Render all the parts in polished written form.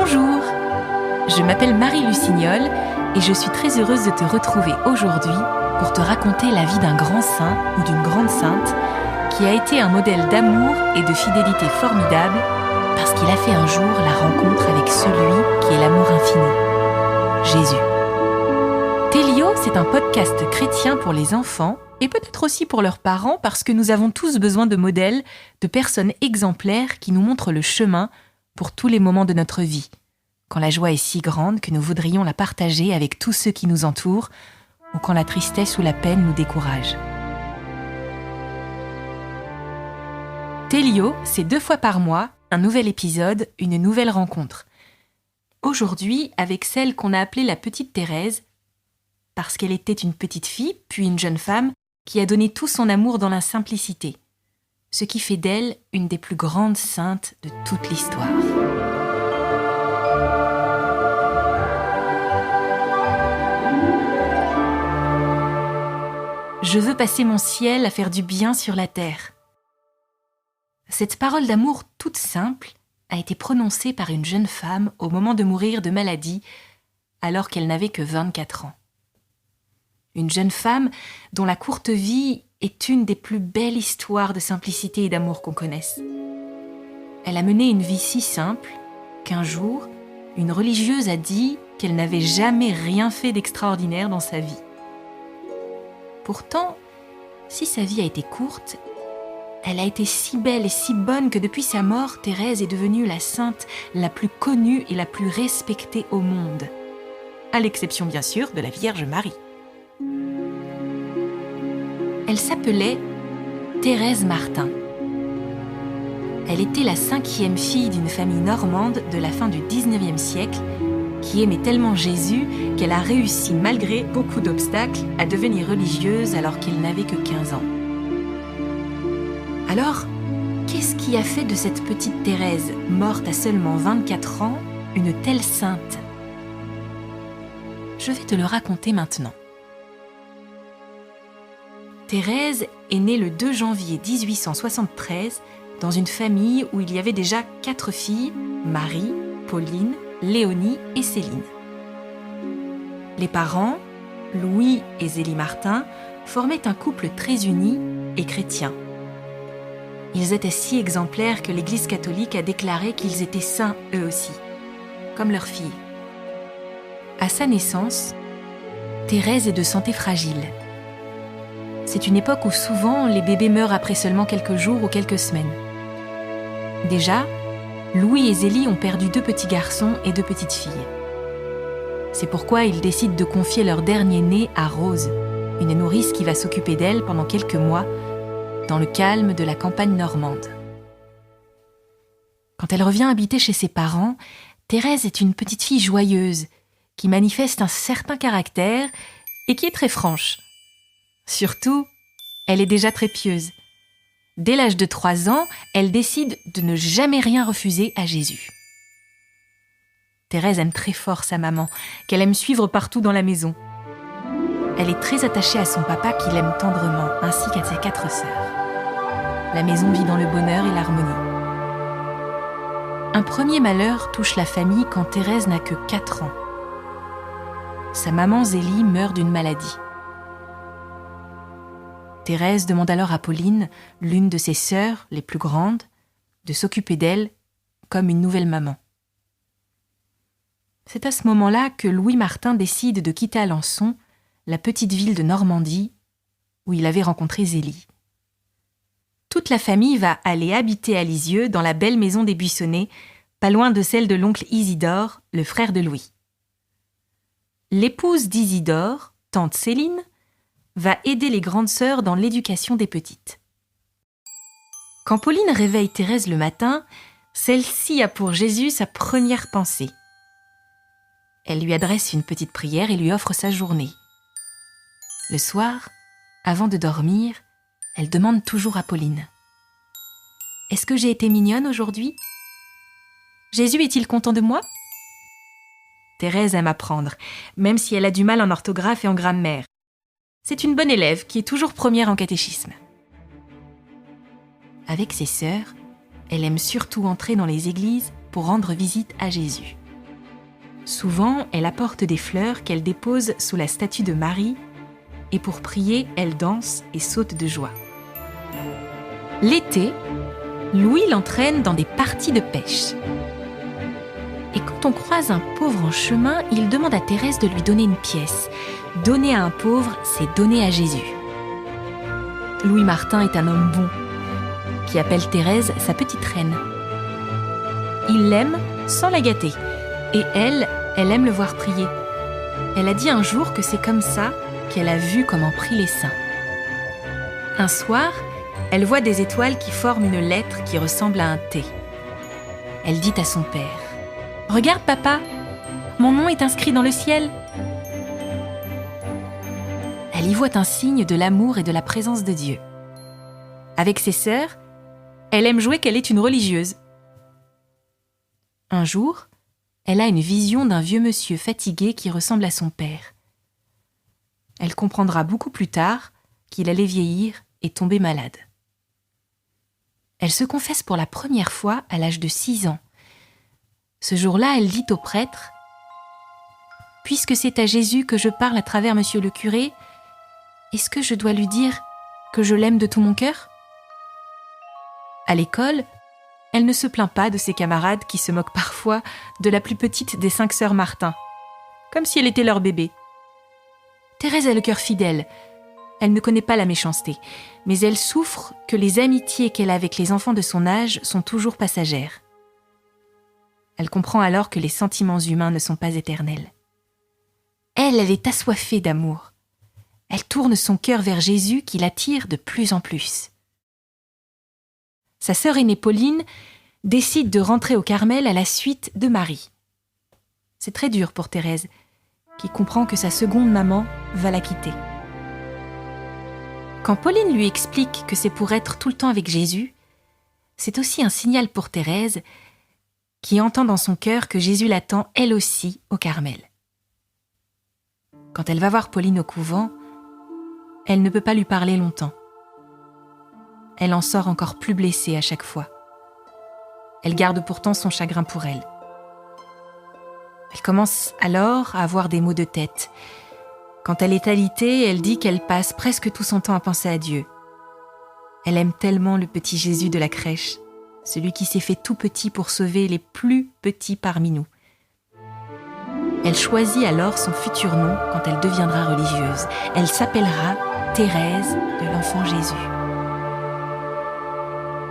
Bonjour, je m'appelle Marie Lucignol et je suis très heureuse de te retrouver aujourd'hui pour te raconter la vie d'un grand saint ou d'une grande sainte qui a été un modèle d'amour et de fidélité formidable parce qu'il a fait un jour la rencontre avec celui qui est l'amour infini, Jésus. Télio, c'est un podcast chrétien pour les enfants et peut-être aussi pour leurs parents parce que nous avons tous besoin de modèles, de personnes exemplaires qui nous montrent le chemin pour tous les moments de notre vie, quand la joie est si grande que nous voudrions la partager avec tous ceux qui nous entourent ou quand la tristesse ou la peine nous découragent. Télio, c'est 2 fois par mois, un nouvel épisode, une nouvelle rencontre. Aujourd'hui, avec celle qu'on a appelée la petite Thérèse, parce qu'elle était une petite fille, puis une jeune femme, qui a donné tout son amour dans la simplicité, ce qui fait d'elle une des plus grandes saintes de toute l'histoire. Je veux passer mon ciel à faire du bien sur la terre. Cette parole d'amour toute simple a été prononcée par une jeune femme au moment de mourir de maladie, alors qu'elle n'avait que 24 ans. Une jeune femme dont la courte vie est une des plus belles histoires de simplicité et d'amour qu'on connaisse. Elle a mené une vie si simple qu'un jour, une religieuse a dit qu'elle n'avait jamais rien fait d'extraordinaire dans sa vie. Pourtant, si sa vie a été courte, elle a été si belle et si bonne que depuis sa mort, Thérèse est devenue la sainte la plus connue et la plus respectée au monde, à l'exception bien sûr de la Vierge Marie. Elle s'appelait Thérèse Martin. Elle était la 5e fille d'une famille normande de la fin du 19e siècle qui aimait tellement Jésus qu'elle a réussi, malgré beaucoup d'obstacles, à devenir religieuse alors qu'elle n'avait que 15 ans. Alors, qu'est-ce qui a fait de cette petite Thérèse, morte à seulement 24 ans, une telle sainte ? Je vais te le raconter maintenant. Thérèse est née le 2 janvier 1873 dans une famille où il y avait déjà 4 filles, Marie, Pauline, Léonie et Céline. Les parents, Louis et Zélie Martin, formaient un couple très uni et chrétien. Ils étaient si exemplaires que l'Église catholique a déclaré qu'ils étaient saints eux aussi, comme leurs filles. À sa naissance, Thérèse est de santé fragile. C'est une époque où souvent les bébés meurent après seulement quelques jours ou quelques semaines. Déjà, Louis et Zélie ont perdu 2 petits garçons et 2 petites filles. C'est pourquoi ils décident de confier leur dernier-né à Rose, une nourrice qui va s'occuper d'elle pendant quelques mois, dans le calme de la campagne normande. Quand elle revient habiter chez ses parents, Thérèse est une petite fille joyeuse, qui manifeste un certain caractère et qui est très franche. Surtout, elle est déjà très pieuse. Dès l'âge de 3 ans, elle décide de ne jamais rien refuser à Jésus. Thérèse aime très fort sa maman, qu'elle aime suivre partout dans la maison. Elle est très attachée à son papa qui l'aime tendrement, ainsi qu'à ses 4 sœurs. La maison vit dans le bonheur et l'harmonie. Un premier malheur touche la famille quand Thérèse n'a que 4 ans. Sa maman Zélie meurt d'une maladie. Thérèse demande alors à Pauline, l'une de ses sœurs, les plus grandes, de s'occuper d'elle comme une nouvelle maman. C'est à ce moment-là que Louis Martin décide de quitter Alençon, la petite ville de Normandie, où il avait rencontré Zélie. Toute la famille va aller habiter à Lisieux, dans la belle maison des Buissonnets, pas loin de celle de l'oncle Isidore, le frère de Louis. L'épouse d'Isidore, tante Céline, va aider les grandes sœurs dans l'éducation des petites. Quand Pauline réveille Thérèse le matin, celle-ci a pour Jésus sa première pensée. Elle lui adresse une petite prière et lui offre sa journée. Le soir, avant de dormir, elle demande toujours à Pauline : « Est-ce que j'ai été mignonne aujourd'hui ? Jésus est-il content de moi ?» Thérèse aime apprendre, même si elle a du mal en orthographe et en grammaire. C'est une bonne élève qui est toujours première en catéchisme. Avec ses sœurs, elle aime surtout entrer dans les églises pour rendre visite à Jésus. Souvent, elle apporte des fleurs qu'elle dépose sous la statue de Marie et pour prier, elle danse et saute de joie. L'été, Louis l'entraîne dans des parties de pêche. Et quand on croise un pauvre en chemin, il demande à Thérèse de lui donner une pièce. Donner à un pauvre, c'est donner à Jésus. Louis Martin est un homme bon, qui appelle Thérèse sa petite reine. Il l'aime sans la gâter. Et elle aime le voir prier. Elle a dit un jour que c'est comme ça qu'elle a vu comment prient les saints. Un soir, elle voit des étoiles qui forment une lettre qui ressemble à un T. Elle dit à son père : « Regarde, papa, mon nom est inscrit dans le ciel. » Elle y voit un signe de l'amour et de la présence de Dieu. Avec ses sœurs, elle aime jouer qu'elle est une religieuse. Un jour, elle a une vision d'un vieux monsieur fatigué qui ressemble à son père. Elle comprendra beaucoup plus tard qu'il allait vieillir et tomber malade. Elle se confesse pour la première fois à l'âge de 6 ans. Ce jour-là, elle dit au prêtre : « Puisque c'est à Jésus que je parle à travers monsieur le curé, est-ce que je dois lui dire que je l'aime de tout mon cœur ?» À l'école, elle ne se plaint pas de ses camarades qui se moquent parfois de la plus petite des 5 sœurs Martin, comme si elle était leur bébé. Thérèse a le cœur fidèle. Elle ne connaît pas la méchanceté, mais elle souffre que les amitiés qu'elle a avec les enfants de son âge sont toujours passagères. Elle comprend alors que les sentiments humains ne sont pas éternels. Elle est assoiffée d'amour. Elle tourne son cœur vers Jésus qui l'attire de plus en plus. Sa sœur aînée Pauline décide de rentrer au Carmel à la suite de Marie. C'est très dur pour Thérèse, qui comprend que sa seconde maman va la quitter. Quand Pauline lui explique que c'est pour être tout le temps avec Jésus, c'est aussi un signal pour Thérèse, qui entend dans son cœur que Jésus l'attend elle aussi au Carmel. Quand elle va voir Pauline au couvent, elle ne peut pas lui parler longtemps. Elle en sort encore plus blessée à chaque fois. Elle garde pourtant son chagrin pour elle. Elle commence alors à avoir des maux de tête. Quand elle est alitée, elle dit qu'elle passe presque tout son temps à penser à Dieu. Elle aime tellement le petit Jésus de la crèche, celui qui s'est fait tout petit pour sauver les plus petits parmi nous. Elle choisit alors son futur nom quand elle deviendra religieuse. Elle s'appellera Thérèse de l'Enfant Jésus.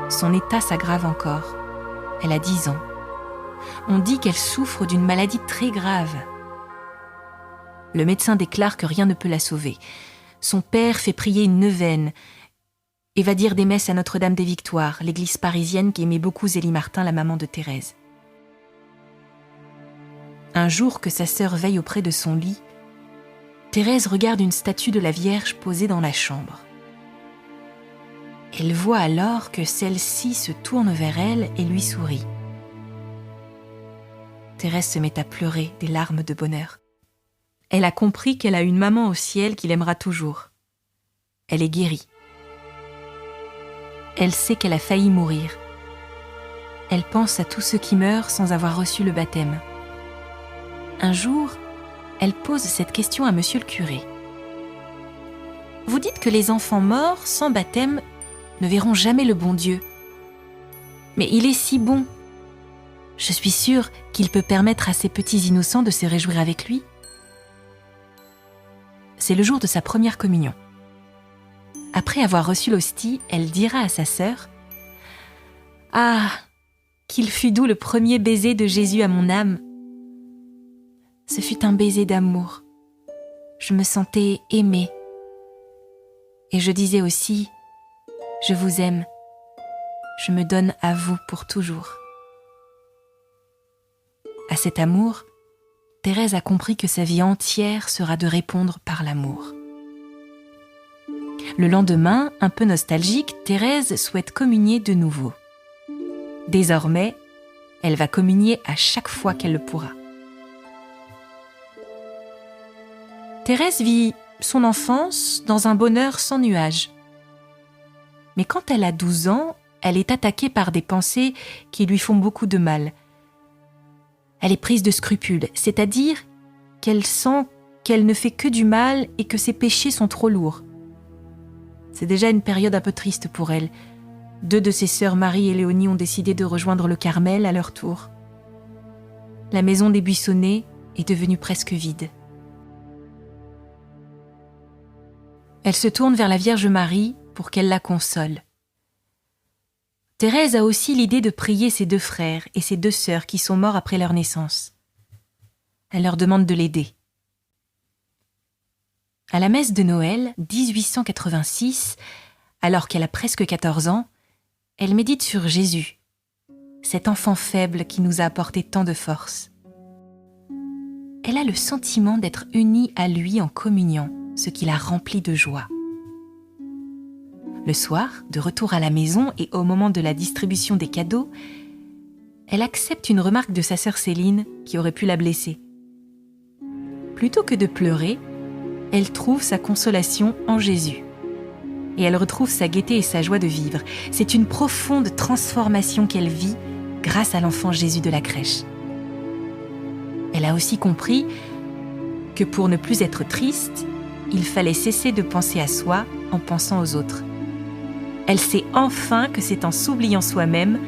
Son état s'aggrave encore. Elle a 10 ans. On dit qu'elle souffre d'une maladie très grave. Le médecin déclare que rien ne peut la sauver. Son père fait prier une neuvaine et va dire des messes à Notre-Dame des Victoires, l'église parisienne qui aimait beaucoup Zélie Martin, la maman de Thérèse. Un jour que sa sœur veille auprès de son lit, Thérèse regarde une statue de la Vierge posée dans la chambre. Elle voit alors que celle-ci se tourne vers elle et lui sourit. Thérèse se met à pleurer des larmes de bonheur. Elle a compris qu'elle a une maman au ciel qui l'aimera toujours. Elle est guérie. Elle sait qu'elle a failli mourir. Elle pense à tous ceux qui meurent sans avoir reçu le baptême. Un jour, elle pose cette question à monsieur le curé. « Vous dites que les enfants morts sans baptême ne verront jamais le bon Dieu. Mais il est si bon. Je suis sûre qu'il peut permettre à ces petits innocents de se réjouir avec lui. » C'est le jour de sa première communion. Après avoir reçu l'hostie, elle dira à sa sœur : « Ah, qu'il fut doux le premier baiser de Jésus à mon âme. Ce fut un baiser d'amour. Je me sentais aimée. Et je disais aussi : je vous aime. Je me donne à vous pour toujours. » À cet amour, Thérèse a compris que sa vie entière sera de répondre par l'amour. Le lendemain, un peu nostalgique, Thérèse souhaite communier de nouveau. Désormais, elle va communier à chaque fois qu'elle le pourra. Thérèse vit son enfance dans un bonheur sans nuages. Mais quand elle a 12 ans, elle est attaquée par des pensées qui lui font beaucoup de mal. Elle est prise de scrupules, c'est-à-dire qu'elle sent qu'elle ne fait que du mal et que ses péchés sont trop lourds. C'est déjà une période un peu triste pour elle. 2 de ses sœurs, Marie et Léonie, ont décidé de rejoindre le Carmel à leur tour. La maison des Buissonnets est devenue presque vide. Elle se tourne vers la Vierge Marie pour qu'elle la console. Thérèse a aussi l'idée de prier ses 2 frères et ses 2 sœurs qui sont morts après leur naissance. Elle leur demande de l'aider. À la messe de Noël 1886, alors qu'elle a presque 14 ans, elle médite sur Jésus, cet enfant faible qui nous a apporté tant de force. Elle a le sentiment d'être unie à lui en communion, ce qui la remplit de joie. Le soir, de retour à la maison et au moment de la distribution des cadeaux, elle accepte une remarque de sa sœur Céline qui aurait pu la blesser. Plutôt que de pleurer, elle trouve sa consolation en Jésus. Et elle retrouve sa gaieté et sa joie de vivre. C'est une profonde transformation qu'elle vit grâce à l'enfant Jésus de la crèche. Elle a aussi compris que pour ne plus être triste, il fallait cesser de penser à soi en pensant aux autres. Elle sait enfin que c'est en s'oubliant soi-même,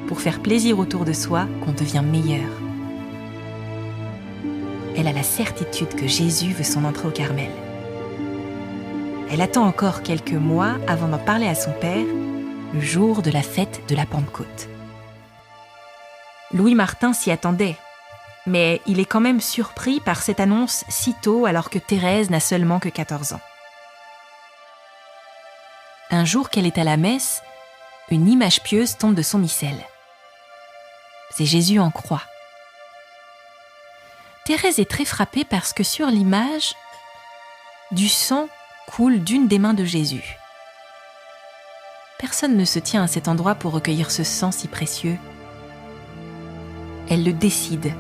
pour faire plaisir autour de soi, qu'on devient meilleur. Elle a la certitude que Jésus veut son entrée au Carmel. Elle attend encore quelques mois avant d'en parler à son père, le jour de la fête de la Pentecôte. Louis Martin s'y attendait, mais il est quand même surpris par cette annonce si tôt alors que Thérèse n'a seulement que 14 ans. Un jour qu'elle est à la messe, une image pieuse tombe de son missel. C'est Jésus en croix. Thérèse est très frappée parce que sur l'image, du sang coule d'une des mains de Jésus. Personne ne se tient à cet endroit pour recueillir ce sang si précieux. Elle le décide.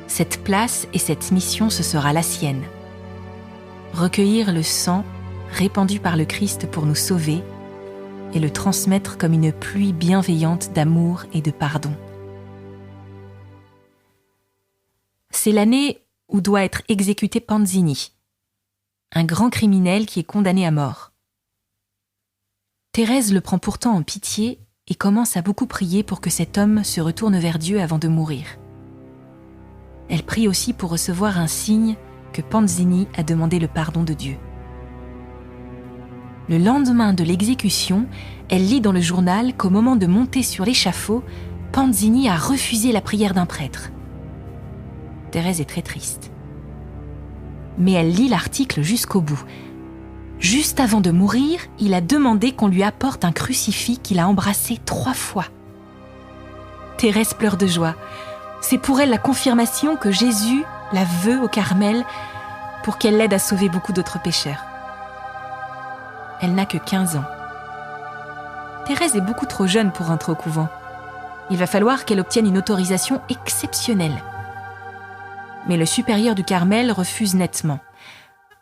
Cette place et cette mission, ce sera la sienne. Recueillir le sang répandu par le Christ pour nous sauver et le transmettre comme une pluie bienveillante d'amour et de pardon. C'est l'année où doit être exécuté Panzini, un grand criminel qui est condamné à mort. Thérèse le prend pourtant en pitié et commence à beaucoup prier pour que cet homme se retourne vers Dieu avant de mourir. Elle prie aussi pour recevoir un signe que Panzini a demandé le pardon de Dieu. Le lendemain de l'exécution, elle lit dans le journal qu'au moment de monter sur l'échafaud, Panzini a refusé la prière d'un prêtre. Thérèse est très triste. Mais elle lit l'article jusqu'au bout. Juste avant de mourir, il a demandé qu'on lui apporte un crucifix qu'il a embrassé 3 fois. Thérèse pleure de joie. C'est pour elle la confirmation que Jésus la veut au Carmel pour qu'elle l'aide à sauver beaucoup d'autres pécheurs. Elle n'a que 15 ans. Thérèse est beaucoup trop jeune pour rentrer au couvent. Il va falloir qu'elle obtienne une autorisation exceptionnelle. Mais le supérieur du Carmel refuse nettement.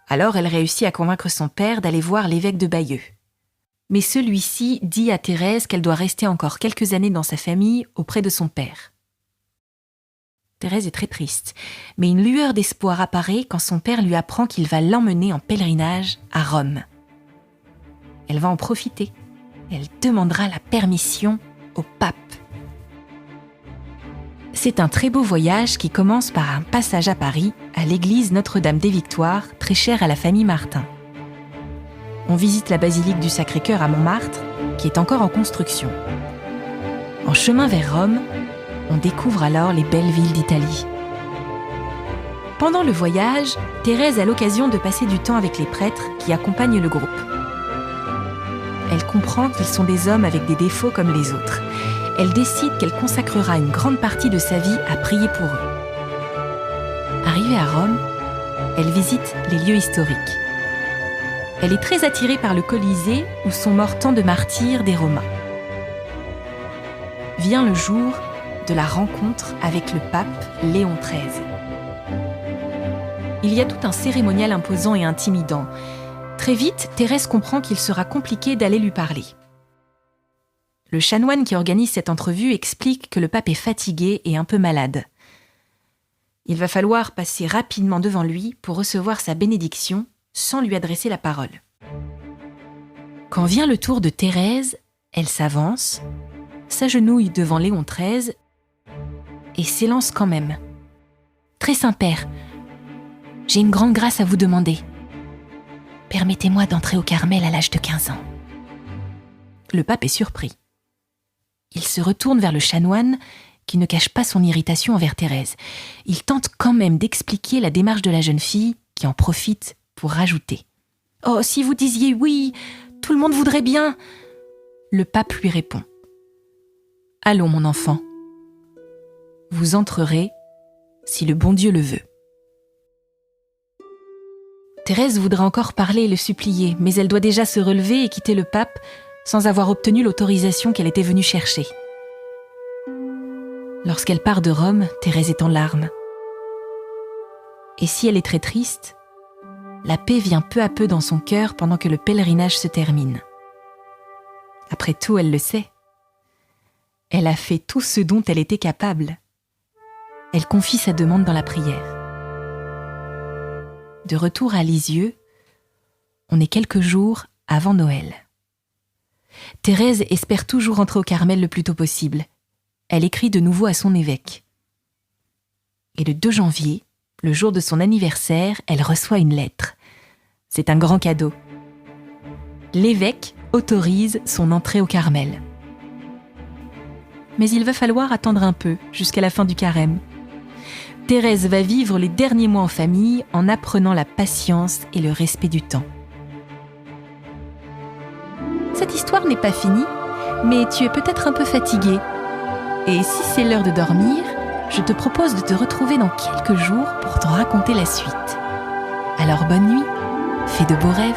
Alors elle réussit à convaincre son père d'aller voir l'évêque de Bayeux. Mais celui-ci dit à Thérèse qu'elle doit rester encore quelques années dans sa famille auprès de son père. Thérèse est très triste, mais une lueur d'espoir apparaît quand son père lui apprend qu'il va l'emmener en pèlerinage à Rome. Elle va en profiter. Elle demandera la permission au pape. C'est un très beau voyage qui commence par un passage à Paris, à l'église Notre-Dame des Victoires, très chère à la famille Martin. On visite la basilique du Sacré-Cœur à Montmartre, qui est encore en construction. En chemin vers Rome, on découvre alors les belles villes d'Italie. Pendant le voyage, Thérèse a l'occasion de passer du temps avec les prêtres qui accompagnent le groupe. Elle comprend qu'ils sont des hommes avec des défauts comme les autres. Elle décide qu'elle consacrera une grande partie de sa vie à prier pour eux. Arrivée à Rome, elle visite les lieux historiques. Elle est très attirée par le Colisée où sont morts tant de martyrs des Romains. Vient le jour de la rencontre avec le pape Léon XIII. Il y a tout un cérémonial imposant et intimidant. Très vite, Thérèse comprend qu'il sera compliqué d'aller lui parler. Le chanoine qui organise cette entrevue explique que le pape est fatigué et un peu malade. Il va falloir passer rapidement devant lui pour recevoir sa bénédiction sans lui adresser la parole. Quand vient le tour de Thérèse, elle s'avance, s'agenouille devant Léon XIII et s'élance quand même. « Très Saint-Père, j'ai une grande grâce à vous demander. Permettez-moi d'entrer au Carmel à l'âge de 15 ans. » Le pape est surpris. Il se retourne vers le chanoine qui ne cache pas son irritation envers Thérèse. Il tente quand même d'expliquer la démarche de la jeune fille qui en profite pour rajouter. « Oh, si vous disiez oui, tout le monde voudrait bien !» Le pape lui répond. « Allons, mon enfant. Vous entrerez si le bon Dieu le veut. » Thérèse voudra encore parler et le supplier, mais elle doit déjà se relever et quitter le pape sans avoir obtenu l'autorisation qu'elle était venue chercher. Lorsqu'elle part de Rome, Thérèse est en larmes. Et si elle est très triste, la paix vient peu à peu dans son cœur pendant que le pèlerinage se termine. Après tout, elle le sait. Elle a fait tout ce dont elle était capable. Elle confie sa demande dans la prière. De retour à Lisieux, on est quelques jours avant Noël. Thérèse espère toujours rentrer au Carmel le plus tôt possible. Elle écrit de nouveau à son évêque. Et le 2 janvier, le jour de son anniversaire, elle reçoit une lettre. C'est un grand cadeau. L'évêque autorise son entrée au Carmel. Mais il va falloir attendre un peu, jusqu'à la fin du carême. Thérèse va vivre les derniers mois en famille en apprenant la patience et le respect du temps. Cette histoire n'est pas finie, mais tu es peut-être un peu fatigué. Et si c'est l'heure de dormir, je te propose de te retrouver dans quelques jours pour t'en raconter la suite. Alors bonne nuit, fais de beaux rêves.